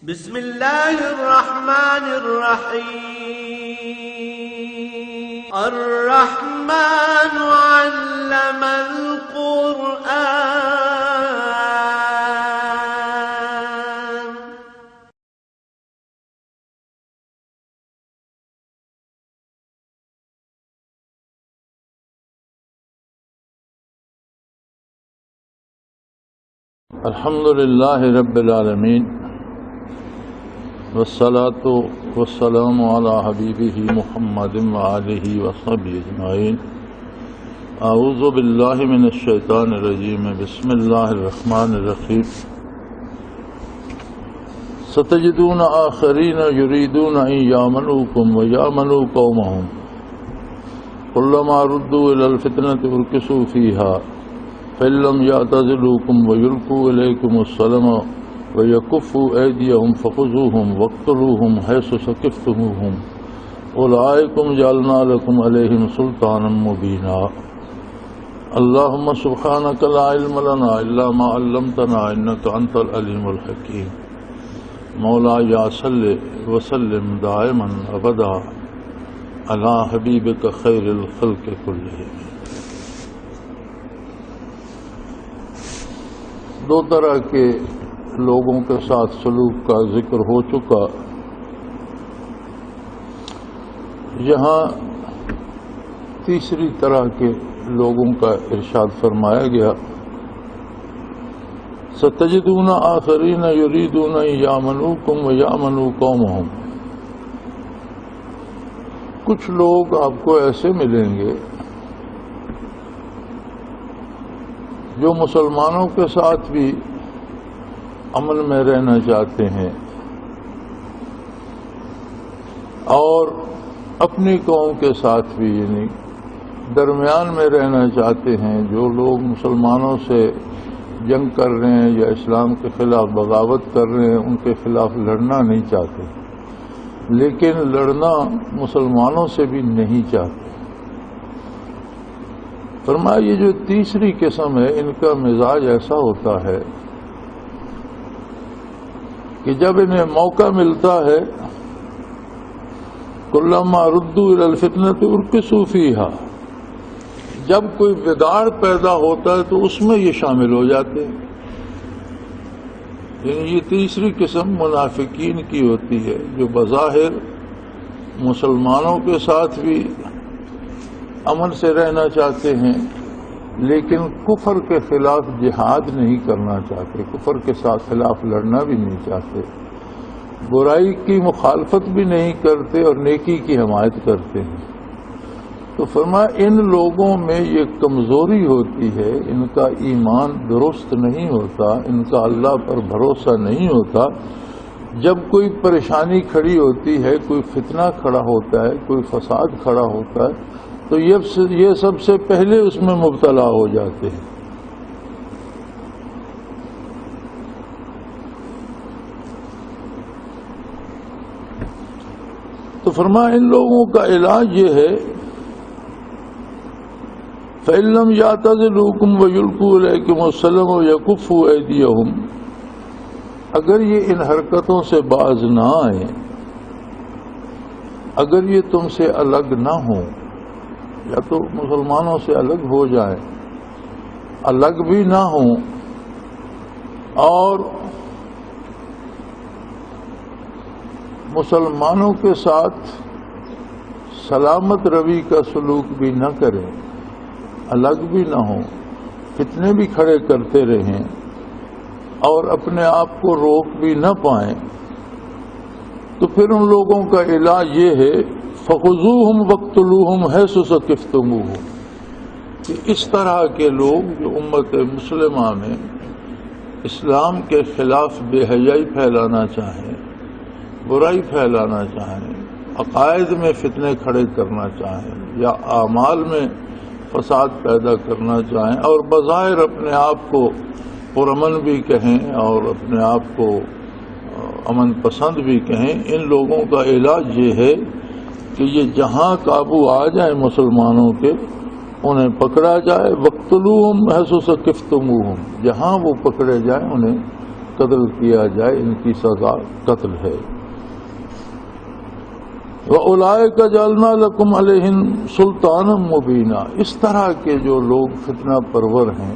بسم اللہ الرحمن الرحیم الرحمن علم القرآن الحمد للہ رب العالمین والصلاة والسلام علی حبیبہ محمد وآلہ وصحبہ اجمعین. اعوذ باللہ من الشیطان الرجیم. بسم اللہ الرحمن الرحیم. ستجدون آخرین یریدون ان یامنوکم ویامنوا قومہم کلما ردوا الی الفتنة ارکسوا فیہا فإن لم يعتزلوكم ويلقوا إليكم السلام ويكفوا أيديهم فخذوهم واقتلوهم حيث ثقفتموهم أولئكم جعلنا لكم عليهم سلطانا مبينا. اللهم سبحانك لا علم لنا إلا ما علمتنا إنك أنت العليم الحكيم. مولاي صل وسلم دائما أبدا على حبيبك خير الخلق كلهم. دو طرح کے لوگوں کے ساتھ سلوک کا ذکر ہو چکا. یہاں تیسری طرح کے لوگوں کا ارشاد فرمایا گیا. ستجدون آخرین یریدون ان یامنوکم ویامنوا قومہم. کچھ لوگ آپ کو ایسے ملیں گے جو مسلمانوں کے ساتھ بھی امن میں رہنا چاہتے ہیں اور اپنی قوم کے ساتھ بھی یعنی درمیان میں رہنا چاہتے ہیں. جو لوگ مسلمانوں سے جنگ کر رہے ہیں یا اسلام کے خلاف بغاوت کر رہے ہیں ان کے خلاف لڑنا نہیں چاہتے لیکن لڑنا مسلمانوں سے بھی نہیں چاہتے. فرمایا یہ جو تیسری قسم ہے ان کا مزاج ایسا ہوتا ہے کہ جب انہیں موقع ملتا ہے کلما ردوا الی الفتنۃ ارکسوا فیہا، جب کوئی بگاڑ پیدا ہوتا ہے تو اس میں یہ شامل ہو جاتے ہیں. یعنی یہ تیسری قسم منافقین کی ہوتی ہے جو بظاہر مسلمانوں کے ساتھ بھی امن سے رہنا چاہتے ہیں لیکن کفر کے خلاف جہاد نہیں کرنا چاہتے، کفر کے ساتھ خلاف لڑنا بھی نہیں چاہتے، برائی کی مخالفت بھی نہیں کرتے اور نیکی کی حمایت کرتے ہیں. تو فرمایا ان لوگوں میں یہ کمزوری ہوتی ہے، ان کا ایمان درست نہیں ہوتا، ان کا اللہ پر بھروسہ نہیں ہوتا. جب کوئی پریشانی کھڑی ہوتی ہے، کوئی فتنہ کھڑا ہوتا ہے، کوئی فساد کھڑا ہوتا ہے تو یہ سب سے پہلے اس میں مبتلا ہو جاتے ہیں. تو فرمایا ان لوگوں کا علاج یہ ہے فَإِن لَّمْ يَعْتَزِلُوكُمْ وَيُلْقُوا إِلَيْكُمُ السَّلَامَ وَيَكُفُّوا أَيْدِيَهُمْ، اگر یہ ان حرکتوں سے باز نہ آئیں، اگر یہ تم سے الگ نہ ہوں، یا تو مسلمانوں سے الگ ہو جائیں، الگ بھی نہ ہوں اور مسلمانوں کے ساتھ سلامت روی کا سلوک بھی نہ کریں، الگ بھی نہ ہوں، فتنے بھی کھڑے کرتے رہیں اور اپنے آپ کو روک بھی نہ پائیں، تو پھر ان لوگوں کا علاج یہ ہے فَخُذُوهُمْ وَاقْتُلُوهُمْ حَيْثُ ثَقِفْتُمُوهُمْ، کہ اس طرح کے لوگ جو امت مسلمہ میں اسلام کے خلاف بے حیائی پھیلانا چاہیں، برائی پھیلانا چاہیں، عقائد میں فتنے کھڑے کرنا چاہیں یا اعمال میں فساد پیدا کرنا چاہیں اور بظاہر اپنے آپ کو پرامن بھی کہیں اور اپنے آپ کو امن پسند بھی کہیں، ان لوگوں کا علاج یہ ہے کہ یہ جہاں قابو آ جائیں مسلمانوں کے انہیں پکڑا جائے. وَاقْتُلُوهُمْ حَيْثُ ثَقِفْتُمُوهُمْ، جہاں وہ پکڑے جائیں انہیں قتل کیا جائے، ان کی سزا قتل ہے۔ وَأُولَٰئِكَ جَعَلْنَا لَكُمْ عَلَيْهِمْ سُلْطَانًا مُبِينًا، اس طرح کے جو لوگ فتنہ پرور ہیں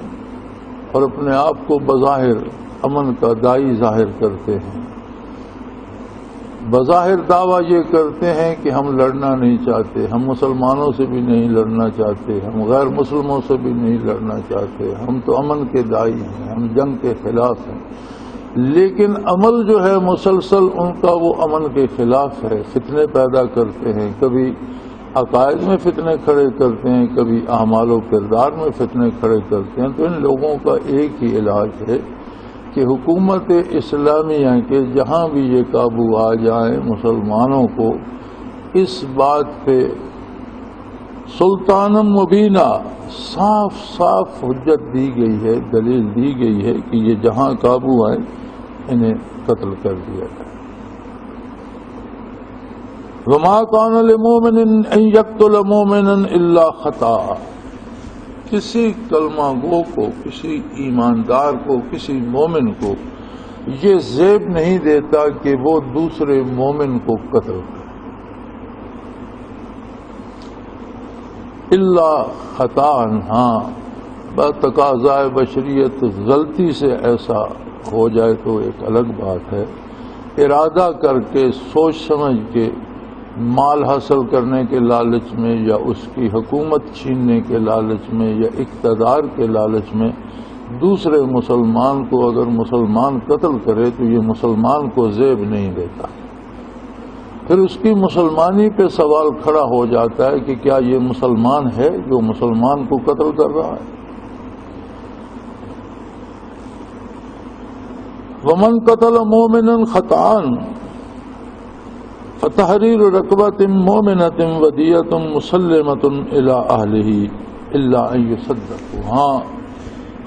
اور اپنے آپ کو بظاہر امن کا داعی ظاہر کرتے ہیں، بظاہر دعویٰ یہ کرتے ہیں کہ ہم لڑنا نہیں چاہتے، ہم مسلمانوں سے بھی نہیں لڑنا چاہتے، ہم غیر مسلموں سے بھی نہیں لڑنا چاہتے، ہم تو امن کے داعی ہیں، ہم جنگ کے خلاف ہیں، لیکن عمل جو ہے مسلسل ان کا وہ امن کے خلاف ہے، فتنے پیدا کرتے ہیں، کبھی عقائد میں فتنے کھڑے کرتے ہیں، کبھی اعمال و کردار میں فتنے کھڑے کرتے ہیں۔ تو ان لوگوں کا ایک ہی علاج ہے کہ حکومت اسلامیہ کے جہاں بھی یہ قابو آ جائیں مسلمانوں کو اس بات پہ سلطان مبینہ صاف صاف حجت دی گئی ہے، دلیل دی گئی ہے کہ یہ جہاں قابو آئے انہیں قتل کر دیا جائے۔ وما كان لمؤمن ان يقتل مؤمنا الا خطأ، کسی کلمہ گو کو، کسی ایماندار کو، کسی مومن کو یہ زیب نہیں دیتا کہ وہ دوسرے مومن کو قتل کرے، الا خطأ، ہاں بتقاضائے بشریت غلطی سے ایسا ہو جائے تو ایک الگ بات ہے، ارادہ کر کے سوچ سمجھ کے مال حاصل کرنے کے لالچ میں یا اس کی حکومت چھیننے کے لالچ میں یا اقتدار کے لالچ میں دوسرے مسلمان کو اگر مسلمان قتل کرے تو یہ مسلمان کو زیب نہیں دیتا، پھر اس کی مسلمانی پہ سوال کھڑا ہو جاتا ہے کہ کیا یہ مسلمان ہے جو مسلمان کو قتل کر رہا ہے۔ ومن قتل مؤمنا خطأ فتحریر رقبۃ مؤمنۃ ودیۃ مسلمۃ الی اہلہ الا ان یصدقوا، ہاں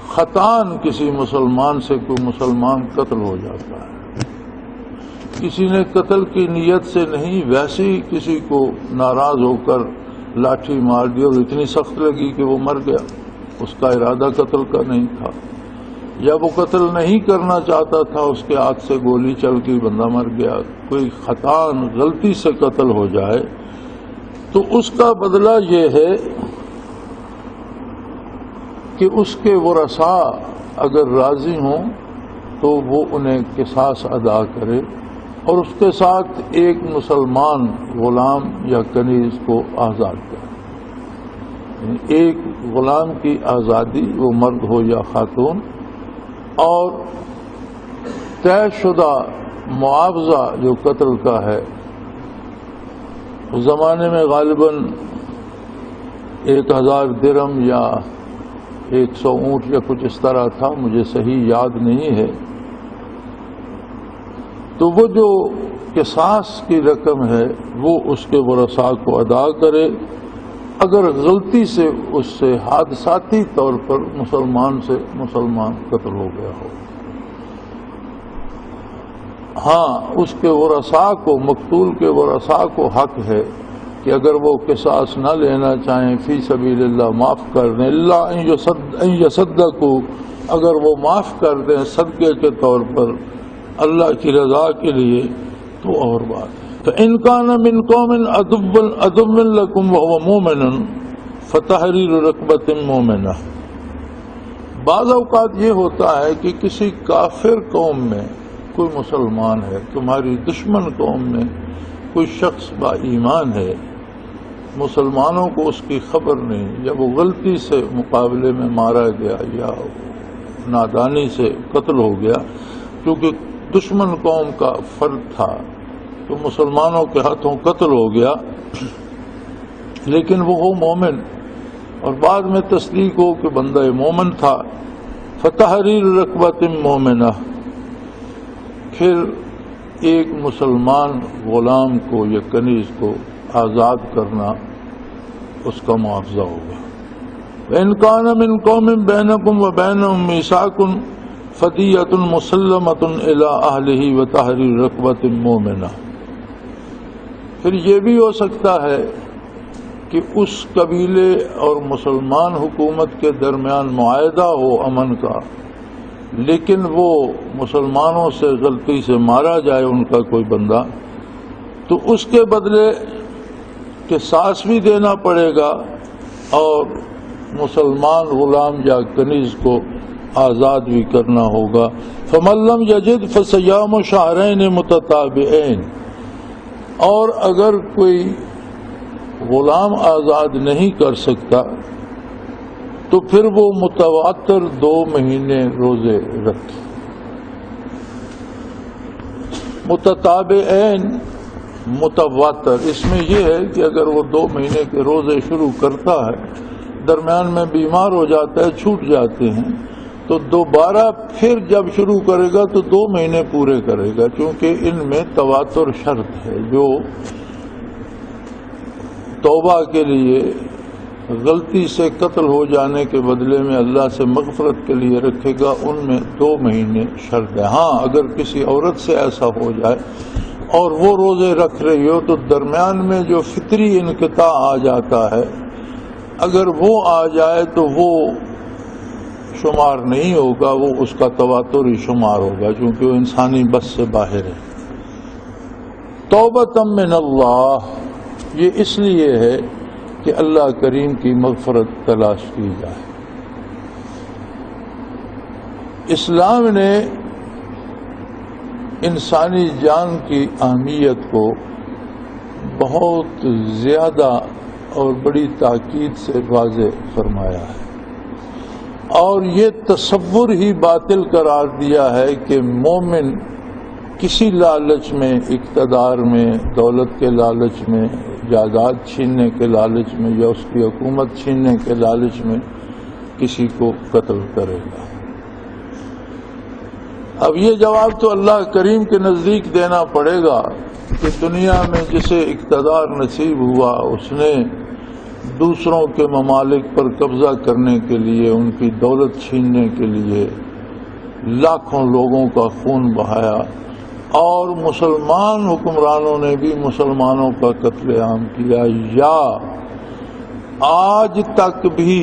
خطأ کسی مسلمان سے کوئی مسلمان قتل ہو جاتا ہے، کسی نے قتل کی نیت سے نہیں، ویسے ہی کسی کو ناراض ہو کر لاٹھی مار دی اور اتنی سخت لگی کہ وہ مر گیا، اس کا ارادہ قتل کا نہیں تھا، یا وہ قتل نہیں کرنا چاہتا تھا، اس کے ہاتھ سے گولی چل کے بندہ مر گیا، کوئی خطأ غلطی سے قتل ہو جائے تو اس کا بدلہ یہ ہے کہ اس کے ورثاء اگر راضی ہوں تو وہ انہیں قصاص ادا کرے اور اس کے ساتھ ایک مسلمان غلام یا کنیز کو آزاد کرے، یعنی ایک غلام کی آزادی، وہ مرد ہو یا خاتون، اور طے شدہ معاوضہ جو قتل کا ہے، اس زمانے میں غالباً 1000 درہم یا 100 اونٹ یا کچھ اس طرح تھا، مجھے صحیح یاد نہیں ہے، تو وہ جو قصاص کی رقم ہے وہ اس کے ورثاء کو ادا کرے اگر غلطی سے اس سے حادثاتی طور پر مسلمان سے مسلمان قتل ہو گیا ہو۔ ہاں اس کے ورثاء کو، مقتول کے ورثاء کو حق ہے کہ اگر وہ قصاص نہ لینا چاہیں فی سبیل اللہ معاف کر دیں، اللہ ان یصدقوا، اگر وہ معاف کر دیں صدقے کے طور پر اللہ کی رضا کے لیے تو اور بات ہے۔ فَإِنْ كَانَ مِنْ قَوْمٍ عَدُوٍّ لَكُمْ وَهُوَ مُؤْمِنٌ فَتَحْرِيرُ رَقْبَةٍ مُؤْمِنَةٍ، بعض اوقات یہ ہوتا ہے کہ کسی کافر قوم میں کوئی مسلمان ہے، تمہاری دشمن قوم میں کوئی شخص با ایمان ہے، مسلمانوں کو اس کی خبر نہیں، یا وہ غلطی سے مقابلے میں مارا گیا یا نادانی سے قتل ہو گیا، کیونکہ دشمن قوم کا فرد تھا تو مسلمانوں کے ہاتھوں قتل ہو گیا، لیکن وہ مومن اور بعد میں تصدیق ہو کہ بندہ مومن تھا، فتحریر رقبۃ مومنہ، پھر ایک مسلمان غلام کو یا کنیز کو آزاد کرنا اس کا معاوضہ ہوگا۔ وَإِنْ كَانَ مِنْ قَوْمٍ بَيْنَكُمْ وَبَيْنَهُمْ مِيثَاقٌ فَدِيَّةٌ مُسَلَّمَةٌ إِلَىٰ أَهْلِهِ وَتَحْرِيرُ رَقْبَةٍ مُؤْمِنَةٍ، پھر یہ بھی ہو سکتا ہے کہ اس قبیلے اور مسلمان حکومت کے درمیان معاہدہ ہو امن کا، لیکن وہ مسلمانوں سے غلطی سے مارا جائے ان کا کوئی بندہ، تو اس کے بدلے قصاص بھی دینا پڑے گا اور مسلمان غلام یا کنیز کو آزاد بھی کرنا ہوگا۔ فمن لم یجد فصیام شہرین متتابعین، اور اگر کوئی غلام آزاد نہیں کر سکتا تو پھر وہ متواتر 2 مہینے روزے رکھے۔ متتابعین متواتر، اس میں یہ ہے کہ اگر وہ 2 مہینے کے روزے شروع کرتا ہے، درمیان میں بیمار ہو جاتا ہے، چھوٹ جاتے ہیں، تو دوبارہ پھر جب شروع کرے گا تو 2 مہینے پورے کرے گا، کیونکہ ان میں تواتر شرط ہے۔ جو توبہ کے لیے غلطی سے قتل ہو جانے کے بدلے میں اللہ سے مغفرت کے لیے رکھے گا، ان میں 2 مہینے شرط ہے۔ ہاں اگر کسی عورت سے ایسا ہو جائے اور وہ روزے رکھ رہی ہو تو درمیان میں جو فطری انقطاع آ جاتا ہے، اگر وہ آ جائے تو وہ شمار نہیں ہوگا، وہ اس کا تواتر ہی شمار ہوگا، کیونکہ وہ انسانی بس سے باہر ہے۔ توبۃ من اللہ، یہ اس لیے ہے کہ اللہ کریم کی مغفرت تلاش کی جائے۔ اسلام نے انسانی جان کی اہمیت کو بہت زیادہ اور بڑی تاکید سے واضح فرمایا ہے، اور یہ تصور ہی باطل قرار دیا ہے کہ مومن کسی لالچ میں، اقتدار میں، دولت کے لالچ میں، جائیداد چھیننے کے لالچ میں یا اس کی حکومت چھیننے کے لالچ میں کسی کو قتل کرے گا۔ اب یہ جواب تو اللہ کریم کے نزدیک دینا پڑے گا کہ دنیا میں جسے اقتدار نصیب ہوا اس نے دوسروں کے ممالک پر قبضہ کرنے کے لیے، ان کی دولت چھیننے کے لیے لاکھوں لوگوں کا خون بہایا، اور مسلمان حکمرانوں نے بھی مسلمانوں کا قتل عام کیا، یا آج تک بھی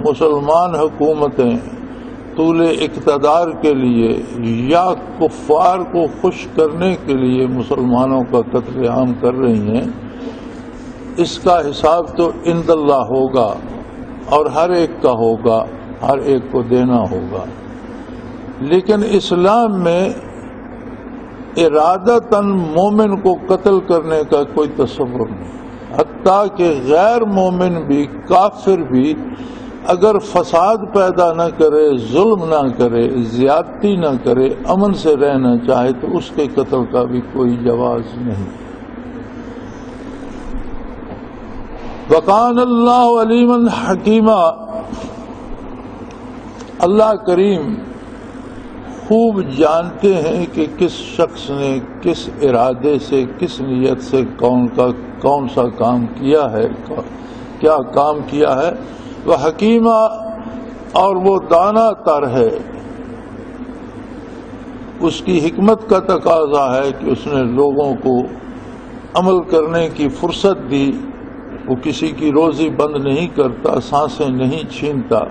مسلمان حکومتیں طول اقتدار کے لیے یا کفار کو خوش کرنے کے لیے مسلمانوں کا قتل عام کر رہی ہیں۔ اس کا حساب تو عند اللہ ہوگا اور ہر ایک کا ہوگا، ہر ایک کو دینا ہوگا۔ لیکن اسلام میں ارادتاً مومن کو قتل کرنے کا کوئی تصور نہیں، حتیٰ کہ غیر مومن بھی، کافر بھی اگر فساد پیدا نہ کرے، ظلم نہ کرے، زیادتی نہ کرے، امن سے رہنا چاہے تو اس کے قتل کا بھی کوئی جواز نہیں۔ وَقَانَ اللَّهُ عَلِيمًا حَكِيمًا، اللہ کریم خوب جانتے ہیں کہ کس شخص نے کس ارادے سے، کس نیت سے کون سا کام کیا ہے، کیا کام کیا ہے۔ وہ حکیمہ، اور وہ دانا تر ہے۔ اس کی حکمت کا تقاضا ہے کہ اس نے لوگوں کو عمل کرنے کی فرصت دی، وہ کسی کی روزی بند نہیں کرتا، سانسیں نہیں چھینتا،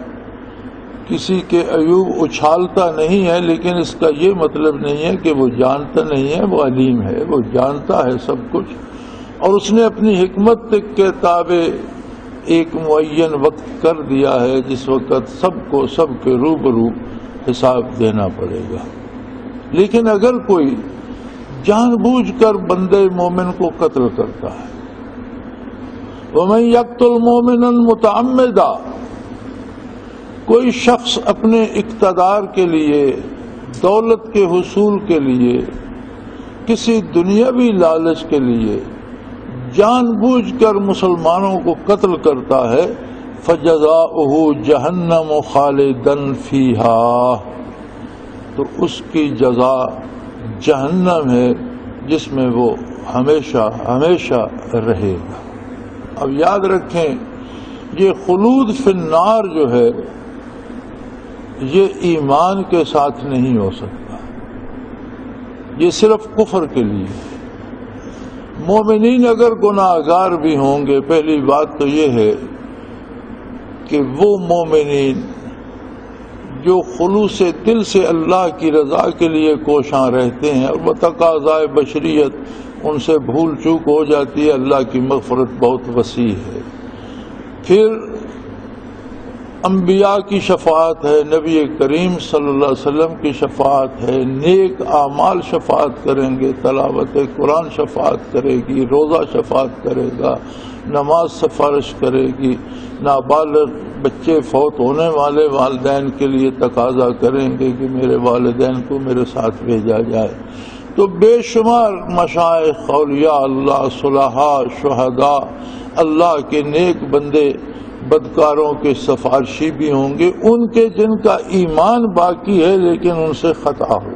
کسی کے عیوب اچھالتا نہیں ہے، لیکن اس کا یہ مطلب نہیں ہے کہ وہ جانتا نہیں ہے، وہ علیم ہے، وہ جانتا ہے سب کچھ، اور اس نے اپنی حکمت کے تابع ایک معین وقت کر دیا ہے جس وقت سب کو سب کے روبرو حساب دینا پڑے گا۔ لیکن اگر کوئی جان بوجھ کر بندے مومن کو قتل کرتا ہے، وَمَن يَقْتُلْ مُؤْمِنًا مُتَعَمِّدًا، کوئی شخص اپنے اقتدار کے لیے، دولت کے حصول کے لیے، کسی دنیاوی لالچ کے لیے جان بوجھ کر مسلمانوں کو قتل کرتا ہے، فَجَزَاؤُهُ جَهَنَّمُ خَالِدًا فِيهَا، تو اس کی جزا جہنم ہے جس میں وہ ہمیشہ ہمیشہ رہے گا۔ اب یاد رکھیں، یہ خلود فی النار جو ہے یہ ایمان کے ساتھ نہیں ہو سکتا، یہ صرف کفر کے لیے۔ مومنین اگر گناہگار بھی ہوں گے، پہلی بات تو یہ ہے کہ وہ مومنین جو خلوص دل سے اللہ کی رضا کے لیے کوشاں رہتے ہیں، اور وہ تقاضائے بشریت ان سے بھول چوک ہو جاتی ہے، اللہ کی مغفرت بہت وسیع ہے۔ پھر انبیاء کی شفاعت ہے، نبی کریم صلی اللہ علیہ وسلم کی شفاعت ہے، نیک اعمال شفاعت کریں گے، تلاوت قرآن شفاعت کرے گی، روزہ شفاعت کرے گا، نماز سفارش کرے گی، نابالغ بچے فوت ہونے والے والدین کے لیے تقاضا کریں گے کہ میرے والدین کو میرے ساتھ بھیجا جائے۔ تو بے شمار مشائخ، اولیاء اللہ، صلحاء، شہداء، اللہ کے نیک بندے بدکاروں کے سفارشی بھی ہوں گے، ان کے جن کا ایمان باقی ہے لیکن ان سے خطا ہو۔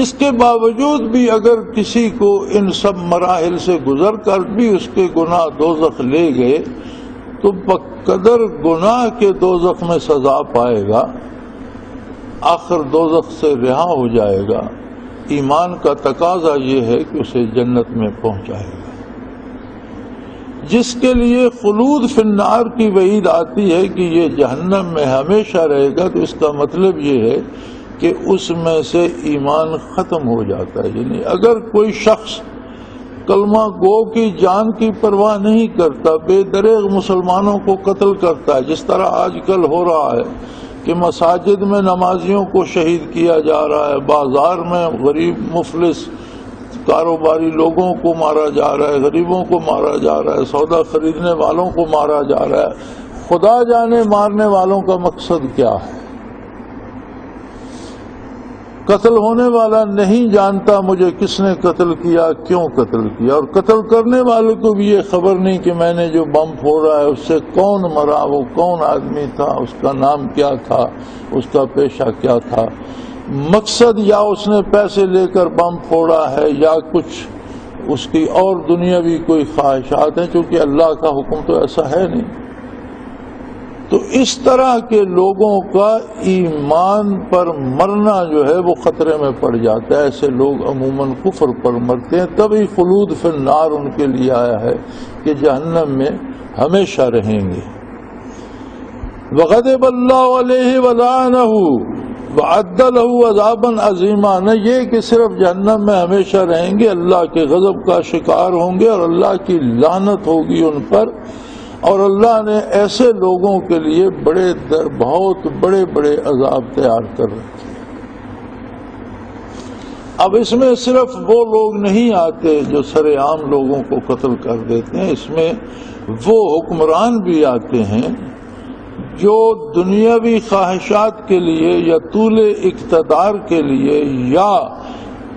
اس کے باوجود بھی اگر کسی کو ان سب مراحل سے گزر کر بھی اس کے گناہ دوزخ لے گئے تو بقدر گناہ کے دوزخ میں سزا پائے گا، آخر دوزخ سے رہا ہو جائے گا۔ ایمان کا تقاضا یہ ہے کہ اسے جنت میں پہنچائے گا۔ جس کے لیے خلود فی النار کی وعید آتی ہے کہ یہ جہنم میں ہمیشہ رہے گا، تو اس کا مطلب یہ ہے کہ اس میں سے ایمان ختم ہو جاتا ہے۔ یعنی اگر کوئی شخص کلمہ گو کی جان کی پرواہ نہیں کرتا، بے دریغ مسلمانوں کو قتل کرتا ہے، جس طرح آج کل ہو رہا ہے کہ مساجد میں نمازیوں کو شہید کیا جا رہا ہے، بازار میں غریب مفلس کاروباری لوگوں کو مارا جا رہا ہے، غریبوں کو مارا جا رہا ہے، سودا خریدنے والوں کو مارا جا رہا ہے، خدا جانے مارنے والوں کا مقصد کیا ہے؟ قتل ہونے والا نہیں جانتا مجھے کس نے قتل کیا، کیوں قتل کیا، اور قتل کرنے والے کو بھی یہ خبر نہیں کہ میں نے جو بم پھوڑا ہے اس سے کون مرا، وہ کون آدمی تھا، اس کا نام کیا تھا، اس کا پیشہ کیا تھا، مقصد یا اس نے پیسے لے کر بم پھوڑا ہے یا کچھ اس کی اور دنیاوی کوئی خواہشات ہیں، چونکہ اللہ کا حکم تو ایسا ہے نہیں۔ تو اس طرح کے لوگوں کا ایمان پر مرنا جو ہے وہ خطرے میں پڑ جاتا ہے۔ ایسے لوگ عموماً کفر پر مرتے ہیں، تبھی خلود فی النار ان کے لیے آیا ہے کہ جہنم میں ہمیشہ رہیں گے۔ وغضب اللہ علیہ ولعنہ وعد لہ عذابا عظیما، نہ یہ کہ صرف جہنم میں ہمیشہ رہیں گے، اللہ کے غضب کا شکار ہوں گے اور اللہ کی لعنت ہوگی ان پر، اور اللہ نے ایسے لوگوں کے لیے بہت بڑے بڑے عذاب تیار کر رکھے۔ اب اس میں صرف وہ لوگ نہیں آتے جو سر عام لوگوں کو قتل کر دیتے ہیں، اس میں وہ حکمران بھی آتے ہیں جو دنیاوی خواہشات کے لیے یا طول اقتدار کے لیے یا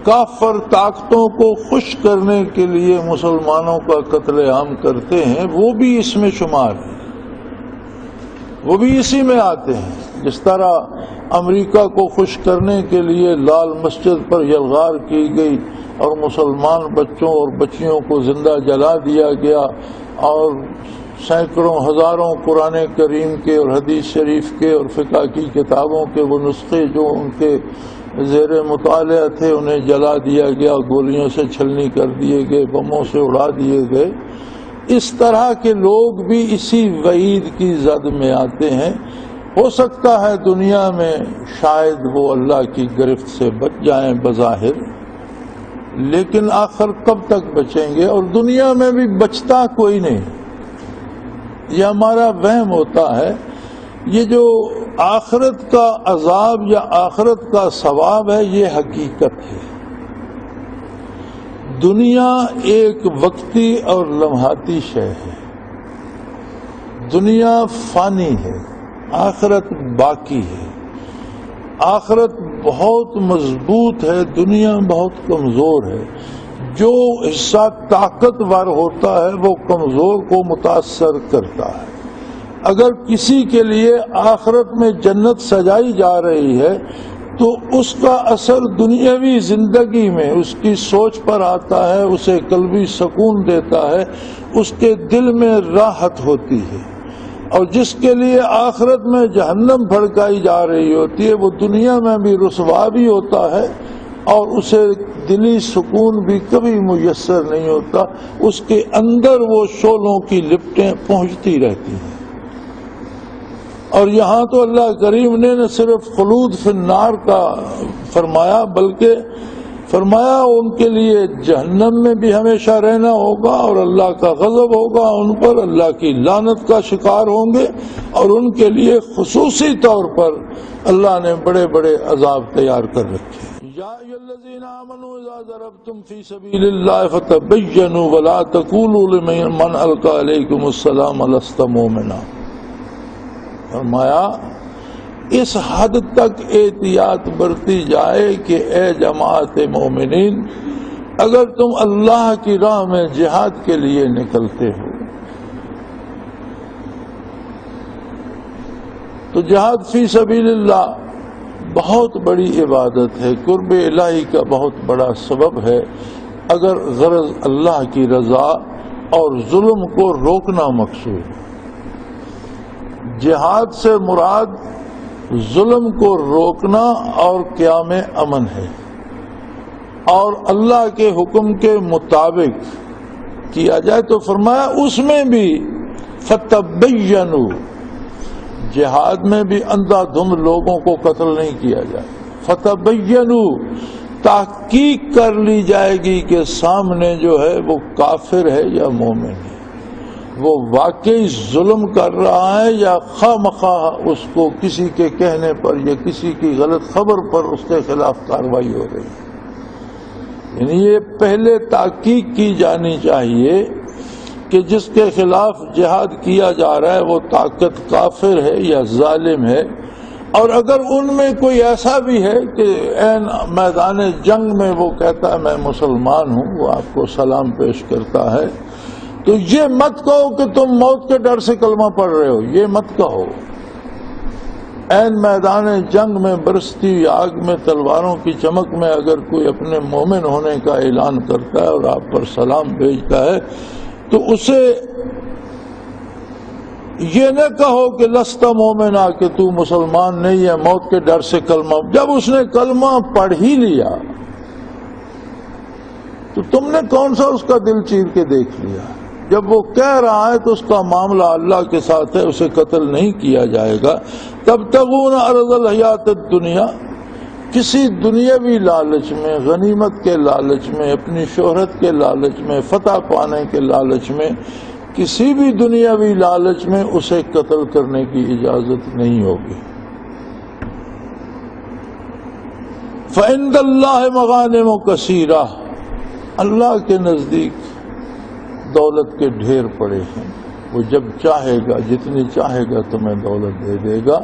کافر طاقتوں کو خوش کرنے کے لیے مسلمانوں کا قتل عام کرتے ہیں، وہ بھی اس میں شمار ہیں، وہ بھی اسی میں آتے ہیں۔ جس طرح امریکہ کو خوش کرنے کے لیے لال مسجد پر یلغار کی گئی اور مسلمان بچوں اور بچیوں کو زندہ جلا دیا گیا، اور سینکڑوں ہزاروں قرآن کریم کے اور حدیث شریف کے اور فقہ کی کتابوں کے وہ نسخے جو ان کے زیر مطالعہ تھے انہیں جلا دیا گیا، گولیوں سے چھلنی کر دیے گئے، بموں سے اڑا دیے گئے۔ اس طرح کے لوگ بھی اسی وعید کی زد میں آتے ہیں۔ ہو سکتا ہے دنیا میں شاید وہ اللہ کی گرفت سے بچ جائیں بظاہر، لیکن آخر کب تک بچیں گے؟ اور دنیا میں بھی بچتا کوئی نہیں، یہ ہمارا وہم ہوتا ہے۔ یہ جو آخرت کا عذاب یا آخرت کا ثواب ہے یہ حقیقت ہے۔ دنیا ایک وقتی اور لمحاتی شے ہے، دنیا فانی ہے، آخرت باقی ہے۔ آخرت بہت مضبوط ہے، دنیا بہت کمزور ہے۔ جو حصہ طاقتور ہوتا ہے وہ کمزور کو متاثر کرتا ہے۔ اگر کسی کے لیے آخرت میں جنت سجائی جا رہی ہے تو اس کا اثر دنیاوی زندگی میں اس کی سوچ پر آتا ہے، اسے قلبی سکون دیتا ہے، اس کے دل میں راحت ہوتی ہے۔ اور جس کے لیے آخرت میں جہنم بھڑکائی جا رہی ہوتی ہے وہ دنیا میں بھی رسوا بھی ہوتا ہے اور اسے دلی سکون بھی کبھی میسر نہیں ہوتا، اس کے اندر وہ شعلوں کی لپٹیں پہنچتی رہتی ہیں۔ اور یہاں تو اللہ کریم نے نہ صرف خلود فی النار کا فرمایا بلکہ فرمایا ان کے لیے جہنم میں بھی ہمیشہ رہنا ہوگا اور اللہ کا غضب ہوگا ان پر، اللہ کی لعنت کا شکار ہوں گے، اور ان کے لیے خصوصی طور پر اللہ نے بڑے بڑے عذاب تیار کر رکھے۔ یا ایھا الذین آمنوا اذا ضربتم فی سبیل اللہ فتبینوا ولا تقولوا لمن القی الیکم السلام لست مؤمنا۔ فرمایا اس حد تک احتیاط برتی جائے کہ اے جماعت مومنین، اگر تم اللہ کی راہ میں جہاد کے لیے نکلتے ہو تو جہاد فی سبیل اللہ بہت بڑی عبادت ہے، قرب الہی کا بہت بڑا سبب ہے۔ اگر غرض اللہ کی رضا اور ظلم کو روکنا مقصود ہے، جہاد سے مراد ظلم کو روکنا اور قیام امن ہے، اور اللہ کے حکم کے مطابق کیا جائے تو فرمایا اس میں بھی فتبینوا، جہاد میں بھی اندھا دھند لوگوں کو قتل نہیں کیا جائے، فتبینوا تحقیق کر لی جائے گی کہ سامنے جو ہے وہ کافر ہے یا مومن ہے، وہ واقعی ظلم کر رہا ہے یا خواہ مخواہ اس کو کسی کے کہنے پر یا کسی کی غلط خبر پر اس کے خلاف کارروائی ہو رہی ہے۔ یعنی یہ پہلے تحقیق کی جانی چاہیے کہ جس کے خلاف جہاد کیا جا رہا ہے وہ طاقت کافر ہے یا ظالم ہے، اور اگر ان میں کوئی ایسا بھی ہے کہ عین میدان جنگ میں وہ کہتا ہے میں مسلمان ہوں، وہ آپ کو سلام پیش کرتا ہے، تو یہ مت کہو کہ تم موت کے ڈر سے کلمہ پڑھ رہے ہو، یہ مت کہو۔ عین میدان جنگ میں برستی ہوئی آگ میں تلواروں کی چمک میں اگر کوئی اپنے مومن ہونے کا اعلان کرتا ہے اور آپ پر سلام بھیجتا ہے تو اسے یہ نہ کہو کہ لست مومنا، کہ تو مسلمان نہیں ہے، موت کے ڈر سے کلمہ۔ جب اس نے کلمہ پڑھ ہی لیا تو تم نے کون سا اس کا دل چیر کے دیکھ لیا؟ جب وہ کہہ رہا ہے تو اس کا معاملہ اللہ کے ساتھ ہے، اسے قتل نہیں کیا جائے گا۔ تبتغون عرض الحیات الدنیا، کسی دنیاوی لالچ میں، غنیمت کے لالچ میں، اپنی شہرت کے لالچ میں، فتح پانے کے لالچ میں، کسی بھی دنیاوی لالچ میں اسے قتل کرنے کی اجازت نہیں ہوگی۔ فعند اللہ مغانم کثیرہ، اللہ کے نزدیک دولت کے ڈھیر پڑے ہیں، وہ جب چاہے گا جتنی چاہے گا تمہیں دولت دے دے گا۔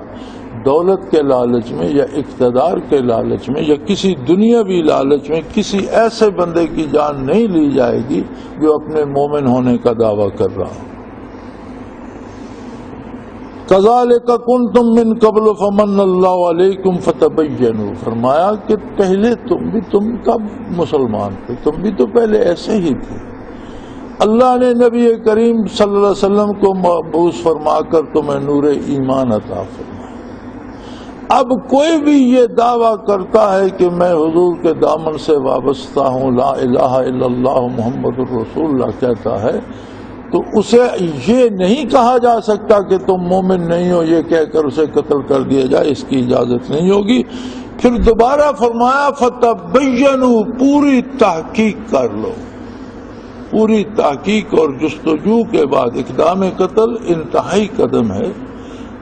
دولت کے لالچ میں یا اقتدار کے لالچ میں یا کسی دنیاوی لالچ میں کسی ایسے بندے کی جان نہیں لی جائے گی جو اپنے مومن ہونے کا دعویٰ کر رہا ہو۔ کذالک کنتم من قبل فمن اللہ علیکم فتبینوا، فرمایا کہ پہلے تم کب مسلمان تھے؟ تم بھی تو پہلے ایسے ہی تھے۔ اللہ نے نبی کریم صلی اللہ علیہ وسلم کو مبعوث فرما کر تمہیں نور ایمان عطا فرمایا۔ اب کوئی بھی یہ دعویٰ کرتا ہے کہ میں حضور کے دامن سے وابستہ ہوں، لا الہ الا اللہ محمد الرسول اللہ کہتا ہے، تو اسے یہ نہیں کہا جا سکتا کہ تم مومن نہیں ہو، یہ کہہ کر اسے قتل کر دیا جائے، اس کی اجازت نہیں ہوگی۔ پھر دوبارہ فرمایا فتبینوا، پوری تحقیق کر لو۔ پوری تحقیق اور جستجو کے بعد اقدام قتل انتہائی قدم ہے،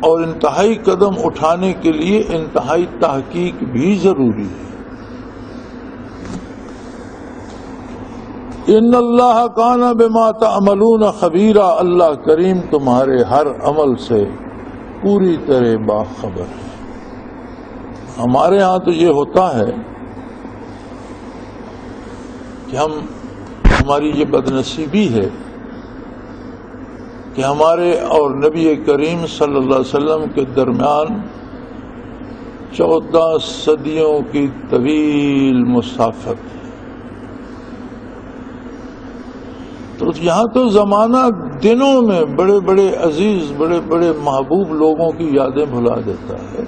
اور انتہائی قدم اٹھانے کے لیے انتہائی تحقیق بھی ضروری ہے۔ ان اللہ کان بما تعملون خبیرا، اللہ کریم تمہارے ہر عمل سے پوری طرح باخبر ہے۔ ہمارے ہاں تو یہ ہوتا ہے کہ ہماری یہ بدنصیبی ہے کہ ہمارے اور نبی کریم صلی اللہ علیہ وسلم کے درمیان 14 صدیوں کی طویل مسافت ہے۔ تو یہاں تو زمانہ دنوں میں بڑے بڑے عزیز، بڑے بڑے محبوب لوگوں کی یادیں بھلا دیتا ہے۔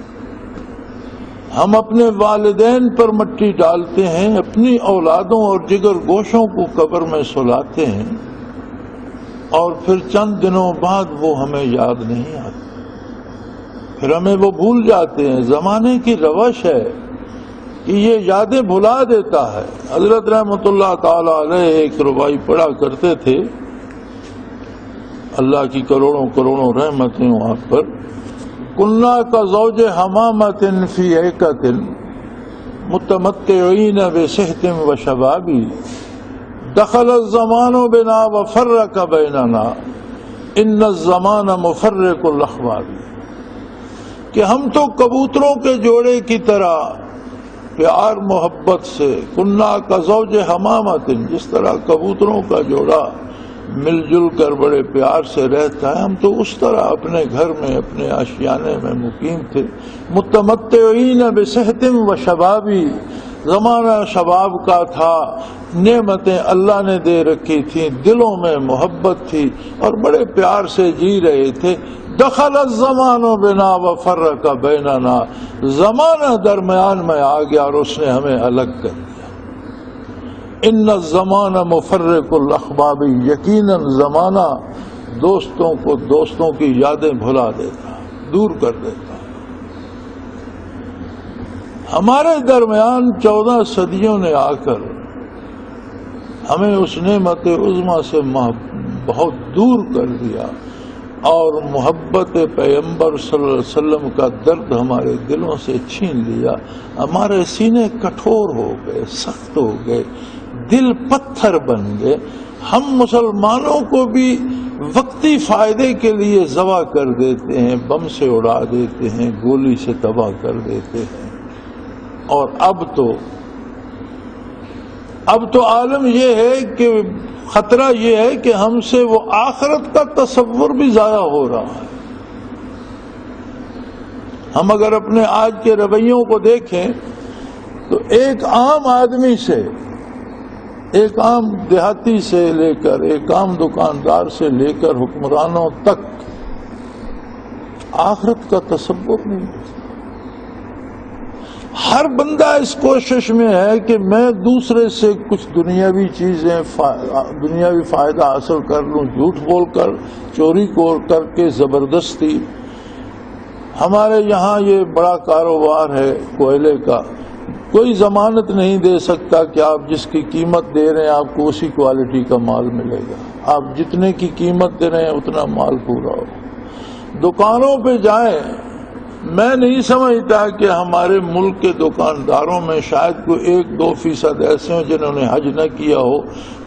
ہم اپنے والدین پر مٹی ڈالتے ہیں، اپنی اولادوں اور جگر گوشوں کو قبر میں سلاتے ہیں، اور پھر چند دنوں بعد وہ ہمیں یاد نہیں آتے۔ پھر ہمیں وہ بھول جاتے ہیں. زمانے کی روش ہے کہ یہ یادیں بھلا دیتا ہے. حضرت رحمۃ اللہ تعالی علیہ ایک ربائی پڑھا کرتے تھے, اللہ کی کروڑوں کروڑوں رحمتیں وہاں پر. کننا کا زوج حمامت فی ایکت متمتعین بصحت و شبابی دخل الزمان بنا وفرق بیننا ان الزمان مفرق الاحباب. کہ ہم تو کبوتروں کے جوڑے کی طرح پیار محبت سے, کننا کا زوج حمامت, جس طرح کبوتروں کا جوڑا مل جل کر بڑے پیار سے رہتا ہے, ہم تو اس طرح اپنے گھر میں اپنے آشیانے میں مقیم تھے. متمتعین بصحت و شبابی, زمانہ شباب کا تھا, نعمتیں اللہ نے دے رکھی تھیں, دلوں میں محبت تھی اور بڑے پیار سے جی رہے تھے. دخل الزمان بنا وفرق بیننا, زمانہ درمیان میں آ گیا اور اس نے ہمیں الگ کر دیا. ان الزمان مفرق الاحباب, یقیناً زمانہ دوستوں کو دوستوں کی یادیں بھلا دیتا, دور کر دیتا. ہمارے درمیان 14 صدیوں نے آ کر ہمیں اس نعمت عظمیٰ سے بہت دور کر دیا اور محبت پیغمبر صلی اللہ علیہ وسلم کا درد ہمارے دلوں سے چھین لیا. ہمارے سینے کٹھور ہو گئے, سخت ہو گئے, دل پتھر بن گئے. ہم مسلمانوں کو بھی وقتی فائدے کے لیے ذبح کر دیتے ہیں, بم سے اڑا دیتے ہیں, گولی سے تباہ کر دیتے ہیں. اور اب تو عالم یہ ہے کہ خطرہ یہ ہے کہ ہم سے وہ آخرت کا تصور بھی ضائع ہو رہا ہے. ہم اگر اپنے آج کے رویوں کو دیکھیں تو ایک عام آدمی سے, ایک عام دیہاتی سے لے کر ایک عام دکاندار سے لے کر حکمرانوں تک آخرت کا تصور نہیں ہے. ہر بندہ اس کوشش میں ہے کہ میں دوسرے سے کچھ دنیاوی چیزیں, دنیاوی فائدہ حاصل کر لوں, جھوٹ بول کر, چوری کر کے, زبردستی. ہمارے یہاں یہ بڑا کاروبار ہے کوئلے کا, کوئی ضمانت نہیں دے سکتا کہ آپ جس کی قیمت دے رہے ہیں آپ کو اسی کوالٹی کا مال ملے گا. آپ جتنے کی قیمت دے رہے ہیں اتنا مال پورا ہو. دکانوں پہ جائیں, میں نہیں سمجھتا کہ ہمارے ملک کے دکانداروں میں شاید کوئی 1-2% ایسے ہوں جنہوں نے حج نہ کیا ہو,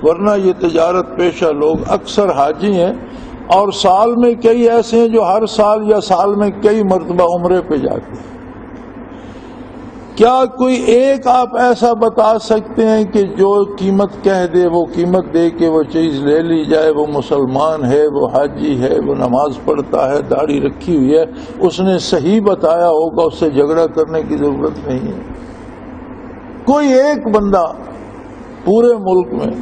ورنہ یہ تجارت پیشہ لوگ اکثر حاجی ہیں, اور سال میں کئی ایسے ہیں جو ہر سال یا سال میں کئی مرتبہ عمرے پہ جاتے ہیں. کیا کوئی ایک آپ ایسا بتا سکتے ہیں کہ جو قیمت کہہ دے وہ قیمت دے کے وہ چیز لے لی جائے, وہ مسلمان ہے, وہ حاجی ہے, وہ نماز پڑھتا ہے, داڑھی رکھی ہوئی ہے, اس نے صحیح بتایا ہوگا, اس سے جھگڑا کرنے کی ضرورت نہیں ہے. کوئی ایک بندہ پورے ملک میں.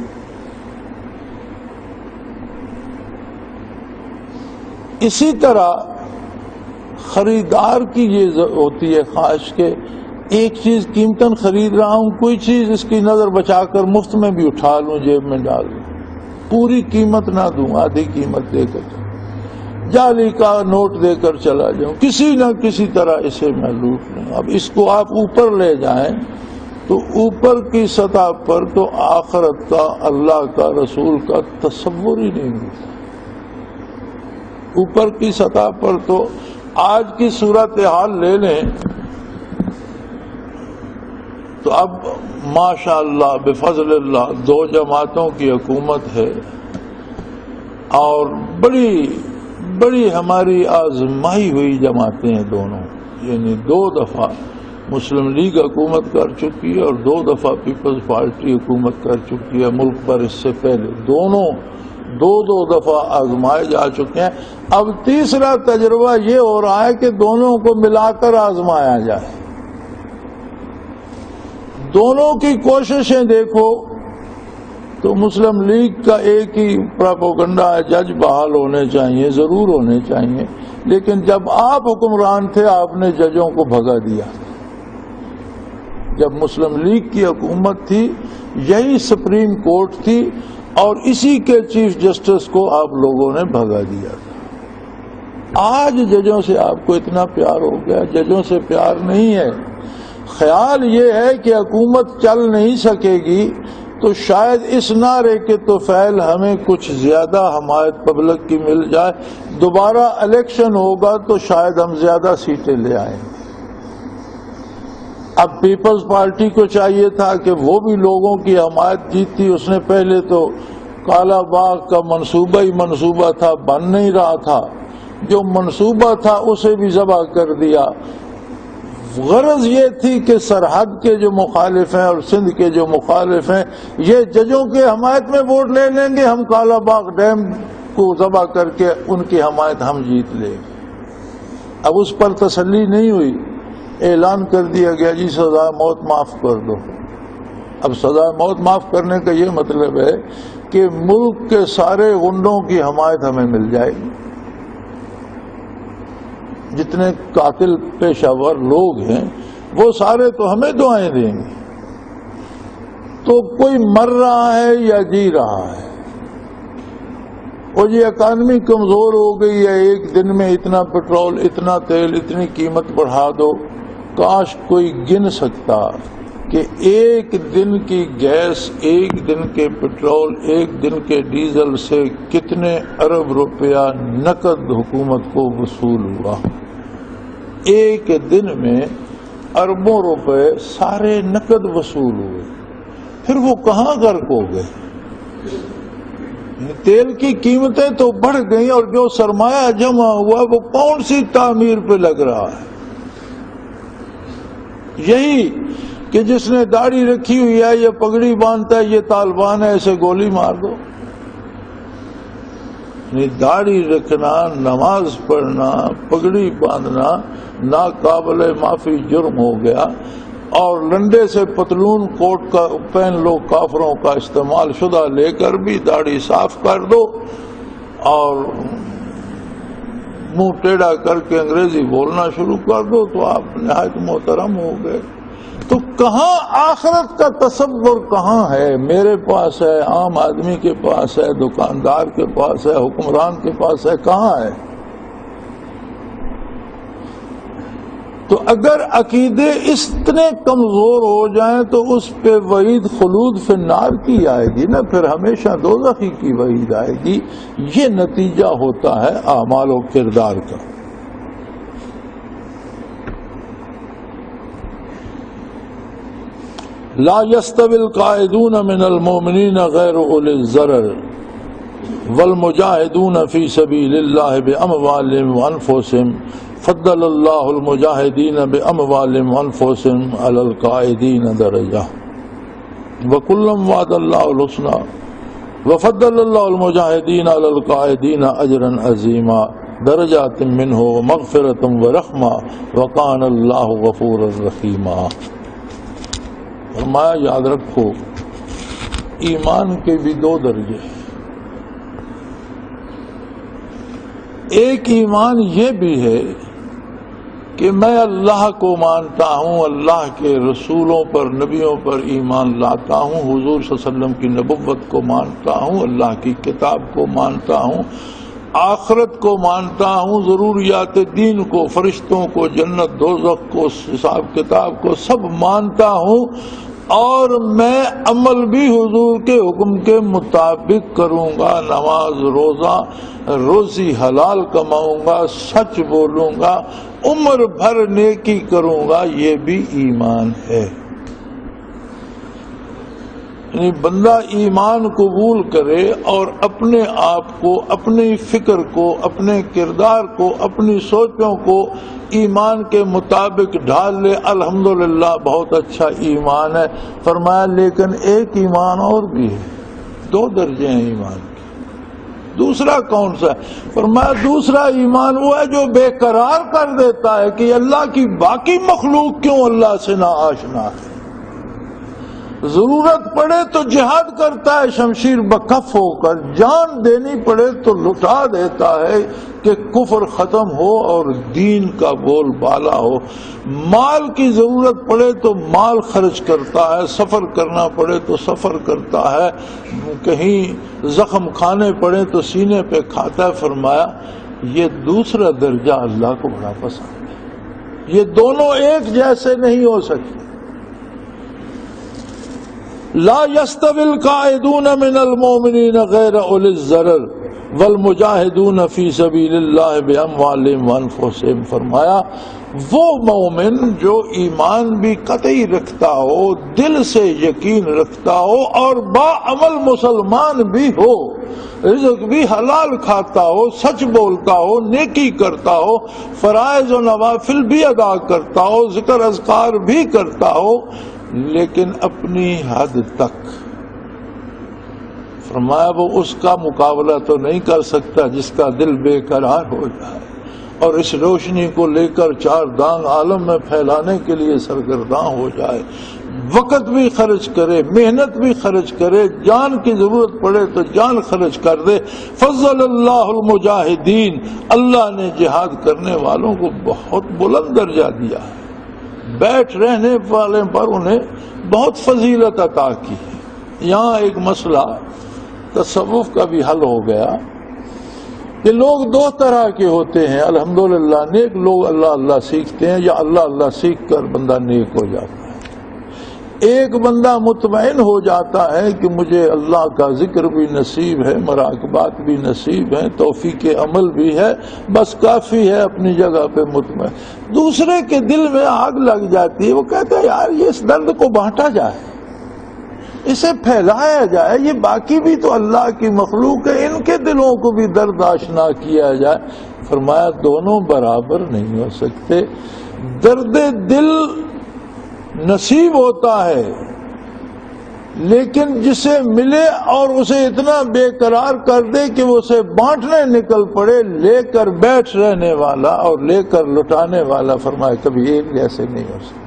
اسی طرح خریدار کی یہ ہوتی ہے خواہش کہ ایک چیز قیمتاً خرید رہا ہوں, کوئی چیز اس کی نظر بچا کر مفت میں بھی اٹھا لوں, جیب میں ڈال لوں, پوری قیمت نہ دوں, آدھی قیمت دے کر جعلی کا نوٹ دے کر چلا جاؤں, کسی نہ کسی طرح اسے میں لوٹ لوں. اب اس کو آپ اوپر لے جائیں تو اوپر کی سطح پر تو آخرت کا, اللہ کا, رسول کا تصور ہی نہیں ملتا. اوپر کی سطح پر تو آج کی صورتحال لے لیں تو اب ماشاءاللہ بفضل اللہ 2 جماعتوں کی حکومت ہے, اور بڑی ہماری آزمائی ہوئی جماعتیں ہیں دونوں. یعنی 2 دفعہ مسلم لیگ حکومت کر چکی ہے اور 2 دفعہ پیپلز پارٹی حکومت کر چکی ہے ملک پر. اس سے پہلے دونوں 2 دفعہ آزمائے جا چکے ہیں. اب تیسرا تجربہ یہ ہو رہا ہے کہ دونوں کو ملا کر آزمایا جائے. دونوں کی کوششیں دیکھو تو مسلم لیگ کا ایک ہی پروپیگنڈا ہے, جج بحال ہونے چاہیے, ضرور ہونے چاہیے, لیکن جب آپ حکمران تھے آپ نے ججوں کو بھگا دیا. جب مسلم لیگ کی حکومت تھی یہی سپریم کورٹ تھی اور اسی کے چیف جسٹس کو آپ لوگوں نے بھگا دیا تھا. آج ججوں سے آپ کو اتنا پیار ہو گیا، ججوں سے پیار نہیں ہے۔ خیال یہ ہے کہ حکومت چل نہیں سکے گی تو شاید اس نعرے کے تو فعل ہمیں کچھ زیادہ حمایت پبلک کی مل جائے، دوبارہ الیکشن ہوگا تو شاید ہم زیادہ سیٹیں لے آئیں گے۔ اب پیپلز پارٹی کو چاہیے تھا کہ وہ بھی لوگوں کی حمایت جیتی، اس نے پہلے تو کالا باغ کا منصوبہ ہی منصوبہ تھا، بن نہیں رہا تھا، جو منصوبہ تھا اسے بھی ذبح کر دیا۔ غرض یہ تھی کہ سرحد کے جو مخالف ہیں اور سندھ کے جو مخالف ہیں یہ ججوں کے حمایت میں ووٹ لے لیں گے، ہم کالا باغ ڈیم کو ذبح کر کے ان کی حمایت ہم جیت لیں گے۔ اب اس پر تسلی نہیں ہوئی، اعلان کر دیا گیا جی سزائے موت معاف کر دو۔ اب سزائے موت معاف کرنے کا یہ مطلب ہے کہ ملک کے سارے غنڈوں کی حمایت ہمیں مل جائے گی، جتنے قاتل پیشہ ور لوگ ہیں وہ سارے تو ہمیں دعائیں دیں گے۔ تو کوئی مر رہا ہے یا جی رہا ہے، اور یہ اکانومی کمزور ہو گئی ہے، ایک دن میں اتنا پٹرول، اتنا تیل، اتنی قیمت بڑھا دو۔ کاش کوئی گن سکتا کہ ایک دن کی گیس، ایک دن کے پٹرول، ایک دن کے ڈیزل سے کتنے ارب روپیہ نقد حکومت کو وصول ہوا۔ ایک دن میں اربوں روپے سارے نقد وصول ہوئے، پھر وہ کہاں غرق ہو گئے؟ تیل کی قیمتیں تو بڑھ گئیں اور جو سرمایہ جمع ہوا وہ کون سی تعمیر پہ لگ رہا ہے؟ یہی کہ جس نے داڑھی رکھی ہوئی ہے، یہ پگڑی باندھتا ہے، یہ طالبان ہے، اسے گولی مار دو۔ داڑھی رکھنا، نماز پڑھنا، پگڑی باندھنا ناقابل معافی جرم ہو گیا، اور لنڈے سے پتلون کوٹ کا پہن لو، کافروں کا استعمال شدہ لے کر بھی داڑھی صاف کر دو اور منہ ٹیڑھا کر کے انگریزی بولنا شروع کر دو تو آپ نہایت محترم ہو گئے۔ تو کہاں آخرت کا تصور کہاں ہے؟ میرے پاس ہے، عام آدمی کے پاس ہے، دکاندار کے پاس ہے، حکمران کے پاس ہے، کہاں ہے؟ تو اگر عقیدے اتنے کمزور ہو جائیں تو اس پہ وعید خلود فی النار کی آئے گی نا، پھر ہمیشہ دوزخی کی وعید آئے گی۔ یہ نتیجہ ہوتا ہے اعمال و کردار کا۔ لا يستوي القاعدون من المؤمنين غير اولي الضرر والمجاهدون في سبيل الله باموالهم وانفسهم فضل الله المجاهدين باموالهم وانفسهم على القاعدين درجة وكلا وعد الله الحسنى وفضل الله المجاهدين على القاعدين اجرا عظيما درجات منه ومغفرة ورحمة وكان الله غفورا رحيما۔ فرمایا یاد رکھو ایمان کے بھی دو درجے ہیں۔ ایک ایمان یہ بھی ہے کہ میں اللہ کو مانتا ہوں، اللہ کے رسولوں پر، نبیوں پر ایمان لاتا ہوں، حضور صلی اللہ علیہ وسلم کی نبوت کو مانتا ہوں، اللہ کی کتاب کو مانتا ہوں، آخرت کو مانتا ہوں، ضروریات دین کو، فرشتوں کو، جنت دوزخ کو، حساب کتاب کو سب مانتا ہوں، اور میں عمل بھی حضور کے حکم کے مطابق کروں گا، نماز، روزہ، روزی حلال کماؤں گا، سچ بولوں گا، عمر بھر نیکی کروں گا، یہ بھی ایمان ہے۔ یعنی بندہ ایمان قبول کرے اور اپنے آپ کو، اپنی فکر کو، اپنے کردار کو، اپنی سوچوں کو ایمان کے مطابق ڈھال لے، الحمدللہ بہت اچھا ایمان ہے۔ فرمایا لیکن ایک ایمان اور بھی ہے، دو درجے ہیں ایمان کے۔ دوسرا کون سا ہے؟ فرمایا دوسرا ایمان وہ ہے جو بے قرار کر دیتا ہے کہ اللہ کی باقی مخلوق کیوں اللہ سے نا آشنا ہے، ضرورت پڑے تو جہاد کرتا ہے شمشیر بکف ہو کر، جان دینی پڑے تو لٹا دیتا ہے کہ کفر ختم ہو اور دین کا بول بالا ہو، مال کی ضرورت پڑے تو مال خرچ کرتا ہے، سفر کرنا پڑے تو سفر کرتا ہے، کہیں زخم کھانے پڑے تو سینے پہ کھاتا ہے۔ فرمایا یہ دوسرا درجہ اللہ کو بڑا پسند ہے. یہ دونوں ایک جیسے نہیں ہو سکتے. لا يستوي القاعدون من المؤمنين غير اولي الضرر والمجاہدون فی سبیل اللہ باموالہم وانفسہم. فرمایا وہ مومن جو ایمان بھی قطعی رکھتا ہو، دل سے یقین رکھتا ہو اور باعمل مسلمان بھی ہو، رزق بھی حلال کھاتا ہو، سچ بولتا ہو، نیکی کرتا ہو، فرائض و نوافل بھی ادا کرتا ہو، ذکر اذکار بھی کرتا ہو، لیکن اپنی حد تک. فرمایا وہ اس کا مقابلہ تو نہیں کر سکتا جس کا دل بے قرار ہو جائے اور اس روشنی کو لے کر چار دانگ عالم میں پھیلانے کے لیے سرگرداں ہو جائے، وقت بھی خرچ کرے، محنت بھی خرچ کرے، جان کی ضرورت پڑے تو جان خرچ کر دے. فضل اللہ المجاہدین، اللہ نے جہاد کرنے والوں کو بہت بلند درجہ دیا ہے. بیٹھ رہنے والے پر انہیں بہت فضیلت عطا کی. یہاں ایک مسئلہ تصوف کا بھی حل ہو گیا کہ لوگ دو طرح کے ہوتے ہیں. الحمدللہ نیک لوگ اللہ اللہ سیکھتے ہیں، یا اللہ اللہ سیکھ کر بندہ نیک ہو جاتا ہے. ایک بندہ مطمئن ہو جاتا ہے کہ مجھے اللہ کا ذکر بھی نصیب ہے، مراقبات بھی نصیب ہے، توفیق عمل بھی ہے، بس کافی ہے، اپنی جگہ پہ مطمئن. دوسرے کے دل میں آگ لگ جاتی ہے، وہ کہتا ہے یار یہ اس درد کو بانٹا جائے، اسے پھیلایا جائے، یہ باقی بھی تو اللہ کی مخلوق ہے، ان کے دلوں کو بھی درد آشنا کیا جائے. فرمایا دونوں برابر نہیں ہو سکتے. درد دل نصیب ہوتا ہے، لیکن جسے ملے اور اسے اتنا بے قرار کر دے کہ وہ اسے بانٹنے نکل پڑے، لے کر بیٹھ رہنے والا اور لے کر لٹانے والا فرمایا کبھی ایک جیسے نہیں ہو سکتے.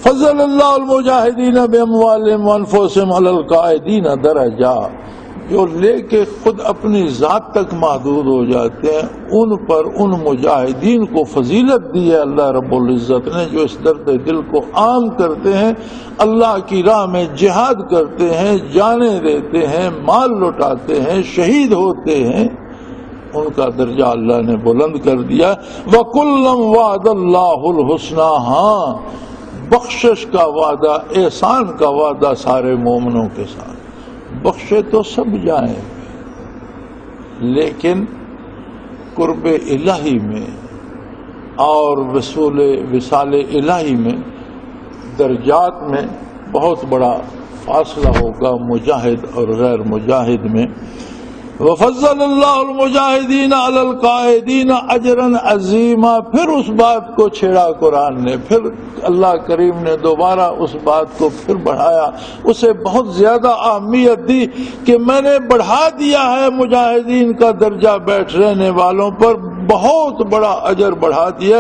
فضل اللہ المجاہدین باموالہم وانفسہم علی القاعدین درجہ. جو لے کے خود اپنی ذات تک محدود ہو جاتے ہیں ان پر ان مجاہدین کو فضیلت دی ہے اللہ رب العزت نے، جو اس درد دل کو عام کرتے ہیں، اللہ کی راہ میں جہاد کرتے ہیں، جانیں دیتے ہیں، مال لٹاتے ہیں، شہید ہوتے ہیں. ان کا درجہ اللہ نے بلند کر دیا. وَكُلًّا وَعَدَ اللَّهُ الْحُسْنَى. ہاں بخشش کا وعدہ، احسان کا وعدہ سارے مومنوں کے ساتھ. بخشے تو سب جائیں، لیکن قرب الہی میں اور وصال الہی میں درجات میں بہت بڑا فاصلہ ہوگا مجاہد اور غیر مجاہد میں. وفضل اللہ المجاہدین علی القاعدین اجرا عظیما. پھر اس بات کو چھیڑا قرآن نے، پھر اللہ کریم نے دوبارہ اس بات کو پھر بڑھایا، اسے بہت زیادہ اہمیت دی کہ میں نے بڑھا دیا ہے مجاہدین کا درجہ بیٹھ رہنے والوں پر، بہت بڑا اجر بڑھا دیا.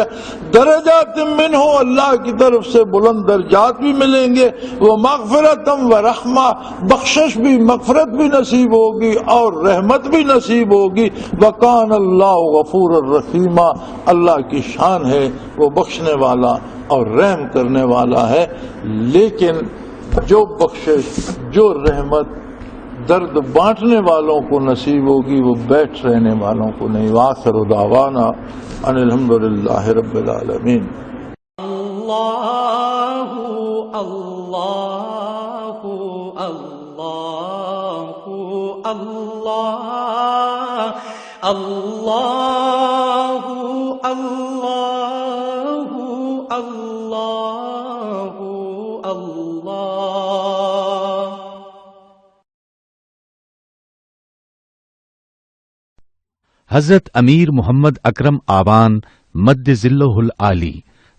درجات منہ، اللہ کی طرف سے بلند درجات بھی ملیں گے. وہ مغفرت و رحمہ، بخشش بھی، مغفرت بھی نصیب ہوگی اور رحمت بھی نصیب ہوگی. وکان اللہ غفور الرحیم، اللہ کی شان ہے وہ بخشنے والا اور رحم کرنے والا ہے. لیکن جو بخشش، جو رحمت درد بانٹنے والوں کو نصیب ہوگی وہ بیٹھ رہنے والوں کو نہیں. وآخر دعوانا ان الحمدللہ رب العالمین. اللہ اللہ اللہ اللہ اللہ اللہ اللہ اللہ. حضرت امیر محمد اکرم آوان مد ذلہ العالی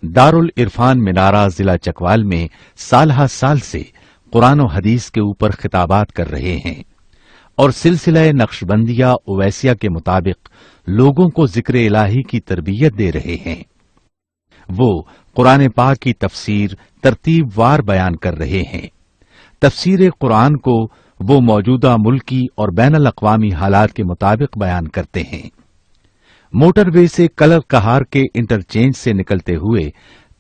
دارالعرفان منارہ ضلع چکوال میں سالہ سال سے قرآن و حدیث کے اوپر خطابات کر رہے ہیں اور سلسلہ نقشبندیہ اویسیہ کے مطابق لوگوں کو ذکر الہی کی تربیت دے رہے ہیں. وہ قرآن پاک کی تفسیر ترتیب وار بیان کر رہے ہیں. تفسیر قرآن کو وہ موجودہ ملکی اور بین الاقوامی حالات کے مطابق بیان کرتے ہیں. موٹر وے سے کلر کہار کے انٹرچینج سے نکلتے ہوئے